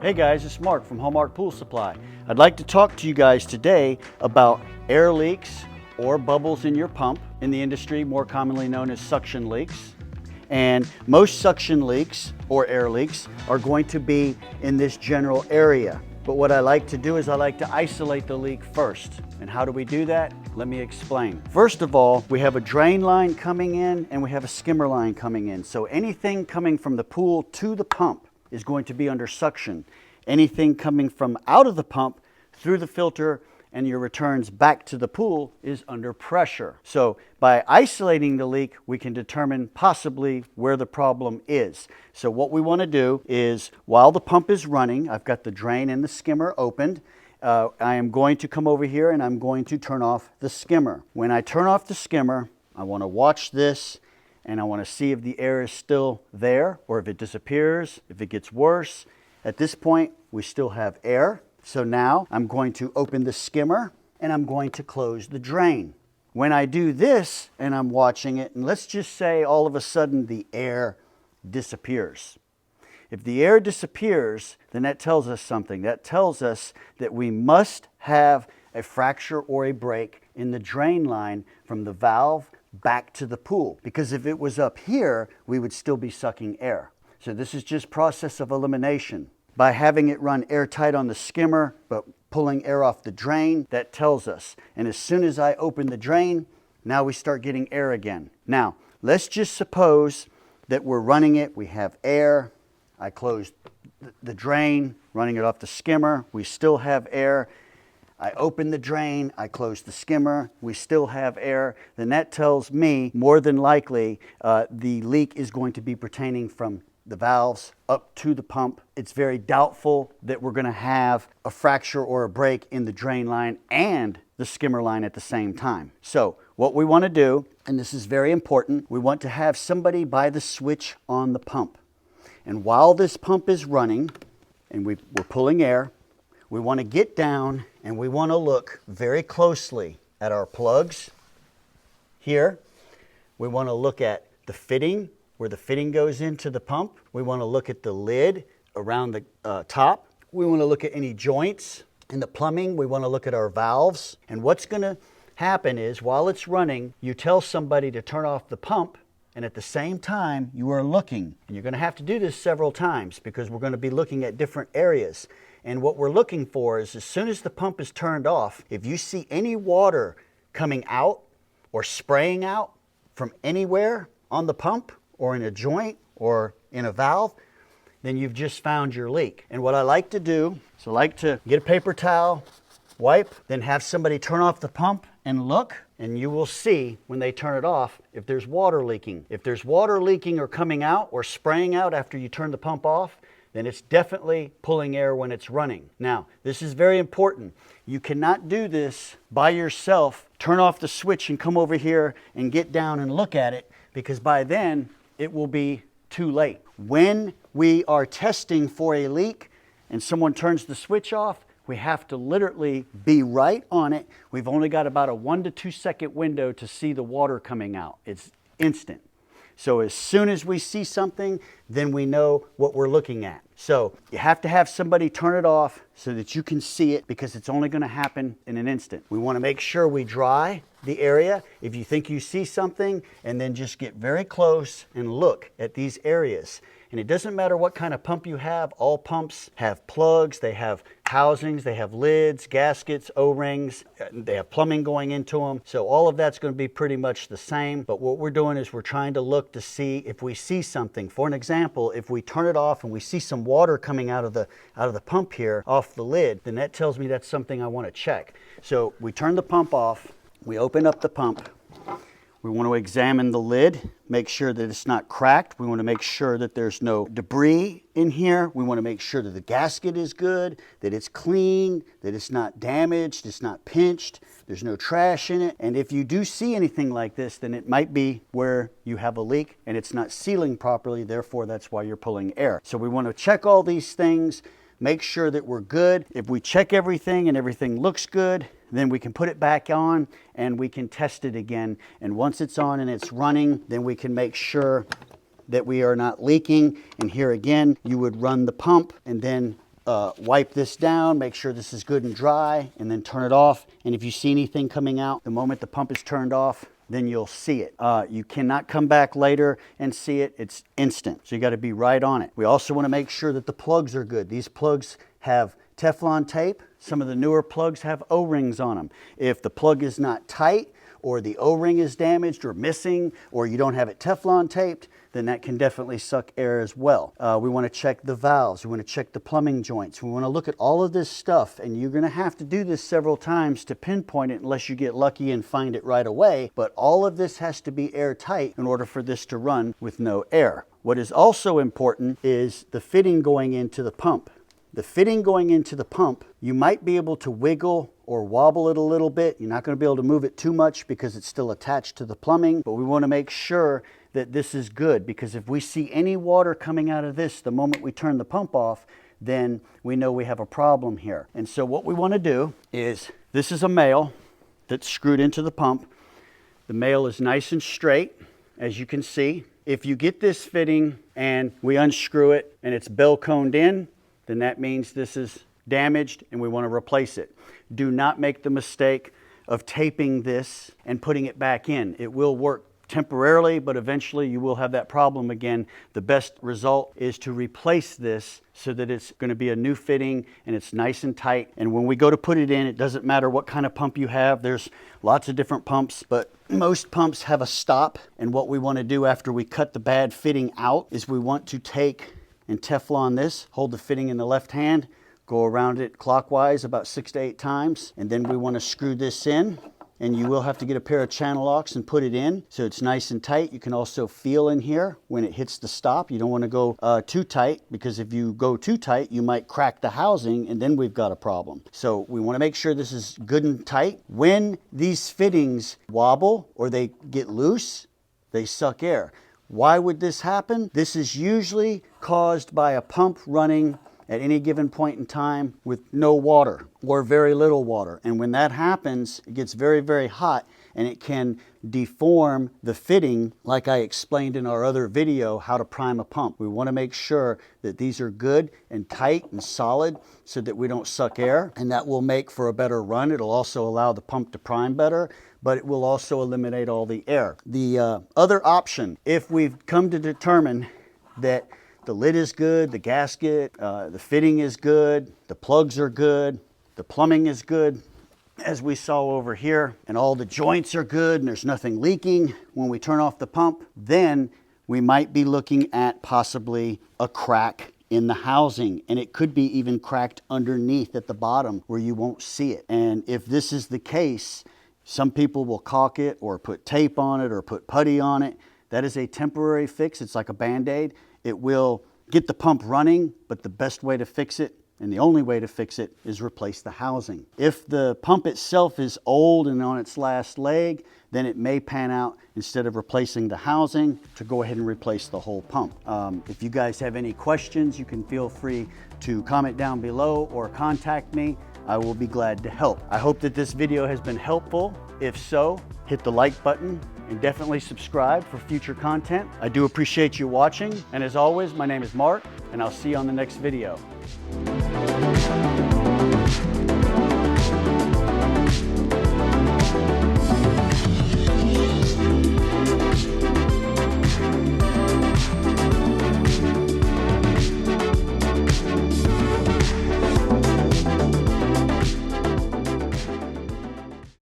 Hey guys, it's Mark from Hallmark Pool Supply. I'd like to talk to you guys today about air leaks or bubbles in your pump, in the industry more commonly known as suction leaks. And most suction leaks or air leaks are going to be in this general area. But what I like to do is I like to isolate the leak first. And how do we do that? Let me explain. First of all, we have a drain line coming in and we have a skimmer line coming in. So anything coming from the pool to the pump is going to be under suction. Anything coming from out of the pump through the filter and your returns back to the pool is under pressure. So by isolating the leak, we can determine possibly where the problem is. So what we want to do is, while the pump is running, I've got the drain and the skimmer opened. I am going to come over here and I'm going to turn off the skimmer. When I turn off the skimmer, I want to watch this and I want to see if the air is still there or if it disappears, if it gets worse. At this point, we still have air. So now I'm going to open the skimmer and I'm going to close the drain. When I do this and I'm watching it, and let's just say all of a sudden the air disappears. If the air disappears, then that tells us something. That tells us that we must have a fracture or a break in the drain line from the valve back to the pool. Because if it was up here, we would still be sucking air. So this is just process of elimination. By having it run airtight on the skimmer, but pulling air off the drain, that tells us. And as soon as I open the drain, now we start getting air again. Now, let's just suppose that we're running it, we have air. I closed the drain, running it off the skimmer, we still have air. I open the drain, I close the skimmer, we still have air. Then that tells me more than likely the leak is going to be pertaining from the valves up to the pump. It's very doubtful that we're going to have a fracture or a break in the drain line and the skimmer line at the same time. So what we want to do, and this is very important, we want to have somebody by the switch on the pump. And while this pump is running and we're pulling air, we want to get down and we want to look very closely at our plugs here. We want to look at the fitting, where the fitting goes into the pump. We want to look at the lid around the top. We want to look at any joints in the plumbing. We want to look at our valves. And what's going to happen is, while it's running, you tell somebody to turn off the pump, and at the same time you are looking. And you're going to have to do this several times because we're going to be looking at different areas. And what we're looking for is, as soon as the pump is turned off, if you see any water coming out or spraying out from anywhere on the pump or in a joint or in a valve, then you've just found your leak. And what I like to do is I like to get a paper towel, wipe, then have somebody turn off the pump and look, and you will see when they turn it off if there's water leaking. If there's water leaking or coming out or spraying out after you turn the pump off, then it's definitely pulling air when it's running. Now, this is very important. You cannot do this by yourself, turn off the switch and come over here and get down and look at it, because by then it will be too late. When we are testing for a leak and someone turns the switch off, we have to literally be right on it. We've only got about a 1 to 2 second window to see the water coming out. It's instant. So as soon as we see something, then we know what we're looking at. So you have to have somebody turn it off so that you can see it, because it's only going to happen in an instant. We want to make sure we dry the area. If you think you see something, and then just get very close and look at these areas. And it doesn't matter what kind of pump you have. All pumps have plugs, they have housings, they have lids, gaskets, O-rings, they have plumbing going into them. So all of that's going to be pretty much the same. But what we're doing is we're trying to look to see if we see something. For an example, if we turn it off and we see some water coming out of the pump here off the lid, then that tells me that's something I want to check. So we turn the pump off, we open up the pump. We want to examine the lid, make sure that it's not cracked. We want to make sure that there's no debris in here. We want to make sure that the gasket is good, that it's clean, that it's not damaged, it's not pinched, there's no trash in it. And if you do see anything like this, then it might be where you have a leak and it's not sealing properly, therefore that's why you're pulling air. So we want to check all these things, make sure that we're good. If we check everything and everything looks good, then we can put it back on and we can test it again. And once it's on and it's running, then we can make sure that we are not leaking. And here again, you would run the pump and then wipe this down, make sure this is good and dry, and then turn it off. And if you see anything coming out, the moment the pump is turned off, then you'll see it. You cannot come back later and see it. It's instant. So you got to be right on it. We also want to make sure that the plugs are good. These plugs have Teflon tape. Some of the newer plugs have O-rings on them. If the plug is not tight, or the O-ring is damaged or missing, or you don't have it Teflon taped, then that can definitely suck air as well. We want to check the valves. We want to check the plumbing joints. We want to look at all of this stuff, and you're going to have to do this several times to pinpoint it unless you get lucky and find it right away. But all of this has to be airtight in order for this to run with no air. What is also important is the fitting going into the pump. The fitting going into the pump, you might be able to wiggle or wobble it a little bit. You're not going to be able to move it too much because it's still attached to the plumbing, but we want to make sure that this is good, because if we see any water coming out of this the moment we turn the pump off, then we know we have a problem here. And so what we want to do is, this is a male that's screwed into the pump. The male is nice and straight, as you can see. If you get this fitting and we unscrew it and it's bell coned in, then that means this is damaged and we want to replace it. Do not make the mistake of taping this and putting it back in. It will work temporarily, but eventually you will have that problem again. The best result is to replace this so that it's going to be a new fitting and it's nice and tight. And when we go to put it in, it doesn't matter what kind of pump you have. There's lots of different pumps, but most pumps have a stop. And what we want to do after we cut the bad fitting out is we want to take and Teflon this, hold the fitting in the left hand, go around it clockwise about 6 to 8 times, and then we want to screw this in, and you will have to get a pair of channel locks and put it in so it's nice and tight. You can also feel in here when it hits the stop. You don't want to go too tight, because if you go too tight, you might crack the housing, and then we've got a problem. So we want to make sure this is good and tight. When these fittings wobble or they get loose, they suck air. Why would this happen? This is usually caused by a pump running at any given point in time with no water or very little water. And when that happens, it gets very, very hot, and it can deform the fitting, like I explained in our other video, how to prime a pump. We want to make sure that these are good and tight and solid so that we don't suck air, and that will make for a better run. It'll also allow the pump to prime better, but it will also eliminate all the air. The other option, if we've come to determine that the lid is good, the gasket, the fitting is good, the plugs are good, the plumbing is good, as we saw over here, and all the joints are good and there's nothing leaking when we turn off the pump, then we might be looking at possibly a crack in the housing, and it could be even cracked underneath at the bottom where you won't see it. And if this is the case, some people will caulk it or put tape on it or put putty on it. That is a temporary fix. It's like a Band-Aid. It will get the pump running, but the best way to fix it, and the only way to fix it, is replace the housing. If the pump itself is old and on its last leg, then it may pan out, instead of replacing the housing, to go ahead and replace the whole pump. If you guys have any questions, you can feel free to comment down below or contact me. I will be glad to help. I hope that this video has been helpful. If so, hit the like button and definitely subscribe for future content. I do appreciate you watching. And as always, my name is Mark, and I'll see you on the next video.